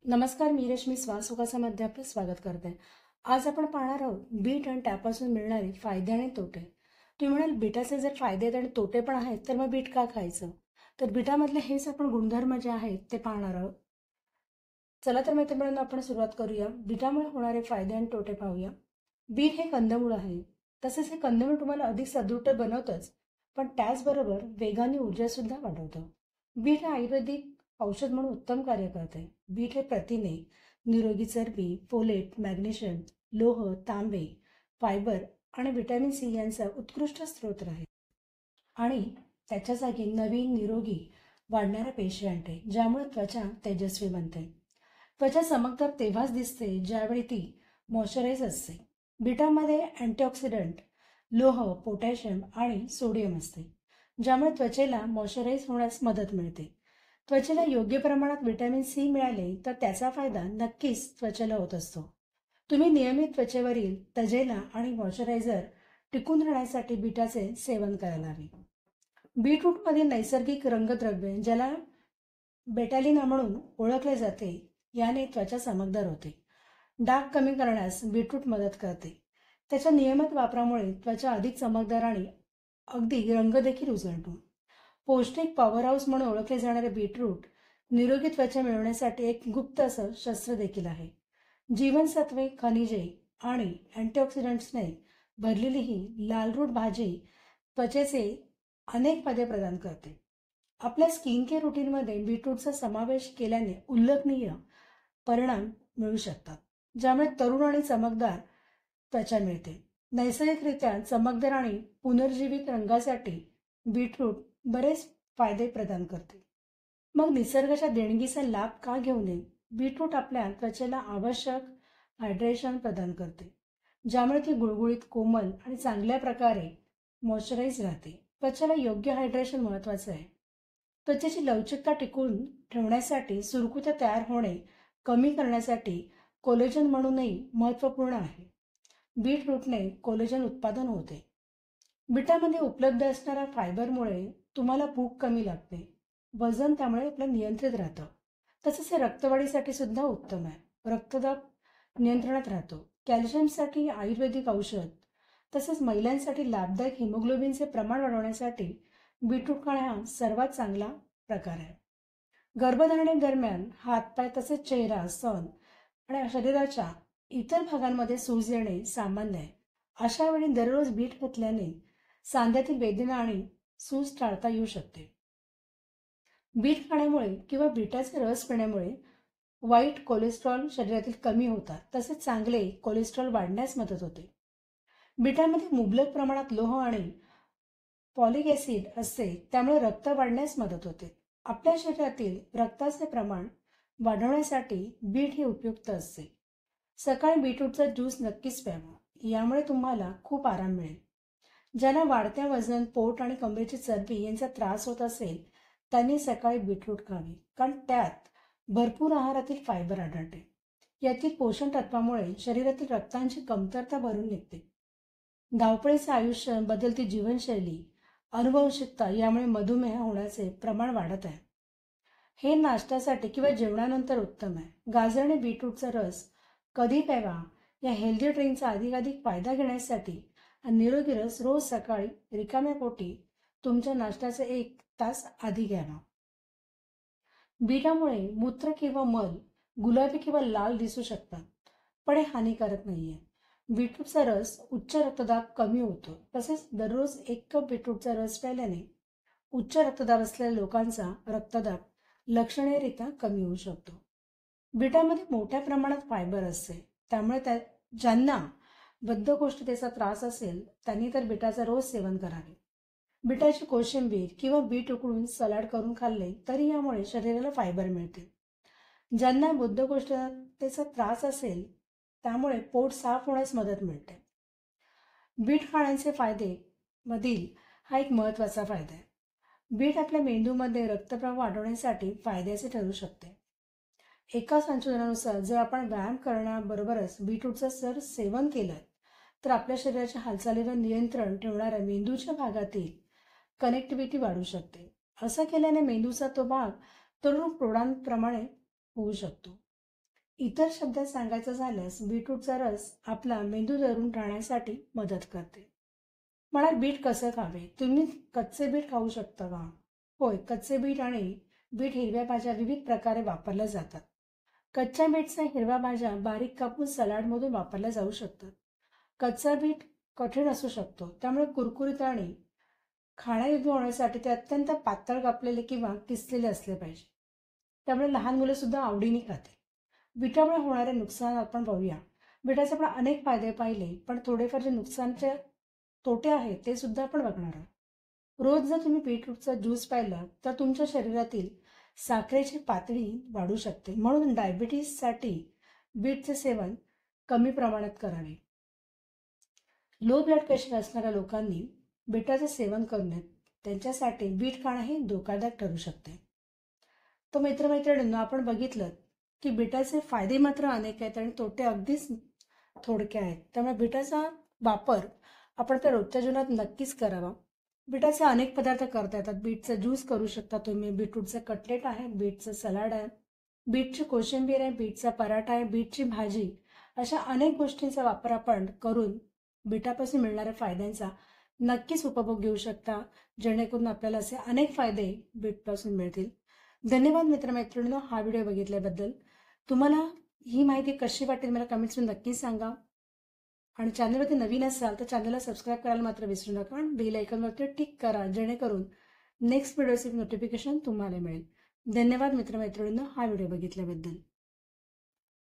नमस्कार, मी रश्मी श्वासोगासामध्ये आपलं स्वागत करते. आज आपण पाहणार आहोत बीट आणि त्यापासून मिळणारे फायदे आणि तोटे. तुम्ही म्हणाल बीटाचे जर फायदे आणि तोटे पण आहेत तर मग बीट का खायचं? तर बीटामधले हेच आपण गुणधर्म जे आहेत ते पाहणार आहोत. चला तर मित्रांनो, आपण सुरुवात करूया. बीटामुळे होणारे फायदे आणि तोटे पाहूया. बीट हे कंदमुळ आहे. तसेच हे कंदमुळ तुम्हाला अधिक सदृढ बनवतंच, पण त्याचबरोबर वेगाने ऊर्जा सुद्धा वाढवतं. बीट हे आयुर्वेदिक औषध म्हणून उत्तम कार्य करते. बीट हे प्रथिने, निरोगी चरबी, फोलेट, मॅग्नेशियम, लोह, तांबे, फायबर आणि व्हिटॅमिन सी यांचा उत्कृष्ट स्रोत आहे. आणि त्याच्या जागी नवीन निरोगी वाढणाऱ्या पेशी आणते, ज्यामुळे त्वचा तेजस्वी बनते. त्वचा चमकदार तेव्हाच दिसते ज्यावेळी ती मॉइश्चराइज असते. बीटामध्ये अँटीऑक्सिडंट, लोह, पोटॅशियम आणि सोडियम असते, ज्यामुळे त्वचेला मॉइश्चराइज होण्यास मदत मिळते. त्वचेला योग्य प्रमाणात व्हिटॅमिन सी मिळाले तर त्याचा फायदा नक्कीच त्वचेला होत असतो. तुम्ही नियमित त्वचेवरील तजेला आणि मॉइश्चरायझर टिकून राहण्यासाठी बीटाचे सेवन करायला हवे. बीटरूटमध्ये नैसर्गिक रंगद्रव्य, ज्याला बेटालिना म्हणून ओळखले जाते, याने त्वचा चमकदार होते. डाग कमी करण्यास बीटरूट मदत करते. त्याच्या नियमित वापरामुळे त्वचा अधिक चमकदार आणि अगदी रंग देखील उजळतो. पौष्टिक पॉवर हाऊस म्हणून ओळखले जाणारे बीटरूट निरोगी त्वचा मिळवण्यासाठी एक गुप्त असं शस्त्र देखील आहे. जीवनसत्वे, खनिजे आणि अँटीऑक्सिडंट्सने भरलेली ही लालरूट भाजी त्वचेचे अनेक फायदे प्रदान करते. आपल्या स्किन केअर रुटीनमध्ये बीटरूटचा समावेश केल्याने उल्लेखनीय परिणाम मिळू शकतात, ज्यामुळे तरुण आणि चमकदार त्वचा मिळते. नैसर्गिकरित्या चमकदार आणि पुनर्जीवित रंगासाठी बीटरूट बरेच फायदे प्रदान करते. मग निसर्गाच्या देणगीचा लाभ का घेऊ नये? बीटरूट आपल्या त्वचेला आवश्यक हायड्रेशन प्रदान करते, ज्यामुळे ती गुळगुळीत, कोमल आणि चांगल्या प्रकारे मॉइश्चराइज राहते. त्वचेला योग्य हायड्रेशन महत्त्वाचं आहे. त्वचेची लवचिकता टिकवून ठेवण्यासाठी, सुरकुत्या तयार होणे कमी करण्यासाठी कोलेजन म्हणूनही महत्त्वपूर्ण आहे. बीटरूटने कोलेजन उत्पादन होते. बीटामध्ये उपलब्ध असणाऱ्या फायबरमुळे तुम्हाला भूक कमी लागते. वजन त्यामुळे आपलं नियंत्रित राहतं. तसंच हे रक्तवाढीसाठी सुद्धा उत्तम आहे. रक्तदाब नियंत्रणात राहतो. कॅल्शियमसाठी आयुर्वेदिक औषध, तसंच महिलांसाठी लाभदायक हिमोग्लोबिनचे प्रमाण वाढवण्यासाठी बीटरूट खाणे हा सर्वात चांगला प्रकार आहे. गर्भधारणेदरम्यान हातपाय तसेच चेहरा, स्तन आणि शरीराच्या इतर भागांमध्ये सूज येणे सामान्य आहे. अशा वेळी दररोज बीट घेतल्याने सांध्यातील वेदना आणि सूज टाळता येऊ शकते. बीट खाण्यामुळे किंवा बीटाचे रस पिण्यामुळे वाईट कोलेस्ट्रॉल शरीरातील कमी होतात, तसेच चांगले कोलेस्ट्रॉल वाढण्यास मदत होते. बीटामध्ये मुबलक प्रमाणात लोह आणि फॉलिक ॲसिड असते, त्यामुळे रक्त वाढण्यास मदत होते. आपल्या शरीरातील रक्ताचे प्रमाण वाढवण्यासाठी बीट हे उपयुक्त असते. सकाळी बीटरूटचा ज्यूस नक्कीच प्यावा, यामुळे तुम्हाला खूप आराम मिळेल. ज्यांना वाढत्या वजन, पोट आणि कमरेची चरबी यांचा त्रास होत असेल, त्यांनी सकाळी बीटरूट खावे, कारण त्यात भरपूर आहारातील फायबर आढळते. यातील पोषण तत्वामुळे शरीरातील रक्तांची कमतरता भरून निघते. धावपळीचे आयुष्य, बदलती जीवनशैली, अनुवंशिकता यामुळे मधुमेह होण्याचे प्रमाण वाढत आहे. हे नाश्त्यासाठी किंवा जेवणानंतर उत्तम आहे. गाजर आणि बीटरूटचा रस कधी प्यावा या हेल्दी ड्रिंकचा अधिकाधिक फायदा घेण्यासाठी निरोगी रस रोज सकाळी रिकाम्या पोटी तुमच्या नाश्त्याचे 1 तास आधी घ्यावा. बीटामुळे मूत्र किंवा मल गुलाबी किंवा लाल दिसू शकतात, पण हे हानिकारक नाहीये. बीटरूटचा रस उच्च रक्तदाब कमी होतो. तसेच दररोज 1 कप बीटरूटचा रस प्यायल्याने उच्च रक्तदाब असलेल्या लोकांचा रक्तदाब लक्षणीयरित्या कमी होऊ शकतो. बीटामध्ये मोठ्या प्रमाणात फायबर असते, त्यामुळे ज्यांना बद्धकोष्ठतेचा त्रास असेल त्यांनी तर बीटाचा रोज सेवन करावे. बीटाची कोशिंबीर किंवा बीट उकडून सलाड करून खाल्ले तरी यामुळे शरीराला फायबर मिळते. ज्यांना बद्धकोष्ठतेचा त्रास असेल त्यामुळे पोट साफ होण्यास मदत मिळते. बीट खाण्याचे फायदे मधील हा एक महत्त्वाचा फायदा आहे. बीट आपल्या मेंदूमध्ये रक्तप्रवाह वाढवण्यासाठी फायद्याचे ठरू शकते. एका संशोधनानुसार जर आपण व्यायाम करण्याबरोबरच बीटरूटचं जर सेवन केलं तर आपल्या शरीराच्या हालचालीवर नियंत्रण ठेवणाऱ्या मेंदूच्या भागातील कनेक्टिव्हिटी वाढू शकते. असं केल्याने मेंदूचा तो भाग तरुण प्रौढांप्रमाणे होऊ शकतो. इतर शब्दात सांगायचं झाल्यास बीटरूटचा रस आपला मेंदू धरून राहण्यासाठी मदत करते. म्हणाल बीट कसं खावे? तुम्ही कच्चे बीट खाऊ शकता का? होय, कच्चे बीट आणि बीट हिरव्या भाज्या विविध प्रकारे वापरल्या जातात. कच्च्या बीटच्या हिरव्या भाज्या बारीक कापून सलाडमधून वापरल्या जाऊ शकतात. कच्चा बीट कठीण असू शकतो, त्यामुळे कुरकुरीत आणि खाण्यायोग्य होण्यासाठी ते अत्यंत पातळ कापलेले किंवा किसलेले असले पाहिजे. त्यामुळे लहान मुलं सुद्धा आवडीने खातील. बीटामुळे होणारे नुकसान आपण पाहूया. बीटाचे आपण अनेक फायदे पाहिले, पण थोडेफार जे नुकसानचे तोटे आहेत ते सुद्धा आपण बघणार आहोत. रोज जर तुम्ही बीटरूटचा ज्यूस प्यायला तर तुमच्या शरीरातील साखरेची पातळी वाढू शकते. म्हणून डायबिटीससाठी बीटचे सेवन कमी प्रमाणात करावे. लो ब्लड प्रेशर असणाऱ्या लोकांनी बीटाचे सेवन करू नये. त्यांच्यासाठी बीट खाणं हे धोकादायक ठरू शकते. तर मित्रमैत्रिणींनो, आपण बघितलं की बीटाचे फायदे मात्र अनेक आहेत आणि तोटे अगदीच थोडके आहेत. त्यामुळे बीटाचा वापर आपण त्या रोजच्या जीवनात नक्कीच करावा. बीटाचे अनेक पदार्थ करता येतात. बीटचं ज्यूस करू शकता तुम्ही, बीटरूटचे कटलेट आहे, बीटचं सलाड आहे, बीटची कोशिंबीर आहे, बीटचा पराठा आहे, बीटची भाजी, अशा अनेक गोष्टींचा वापर आपण करून बीटापासून मिळणाऱ्या फायद्यांचा नक्कीच उपभोग घेऊ शकता, जेणेकरून आपल्याला असे अनेक फायदे बीटपासून मिळतील. धन्यवाद मित्रमैत्रिणींनो, हा व्हिडिओ बघितल्याबद्दल. तुम्हाला ही माहिती कशी वाटेल मला कमेंट्समध्ये नक्की सांगा. आणि चॅनलवरती नवीन असाल तर चॅनलला सबस्क्राईब करायला मात्र विसरू नका आणि बेल आयकॉनवरती टिक करा, जेणेकरून नेक्स्ट व्हिडिओचे नोटिफिकेशन तुम्हाला मिळेल. धन्यवाद मित्रमैत्रिणींनो, हा व्हिडिओ बघितल्याबद्दल.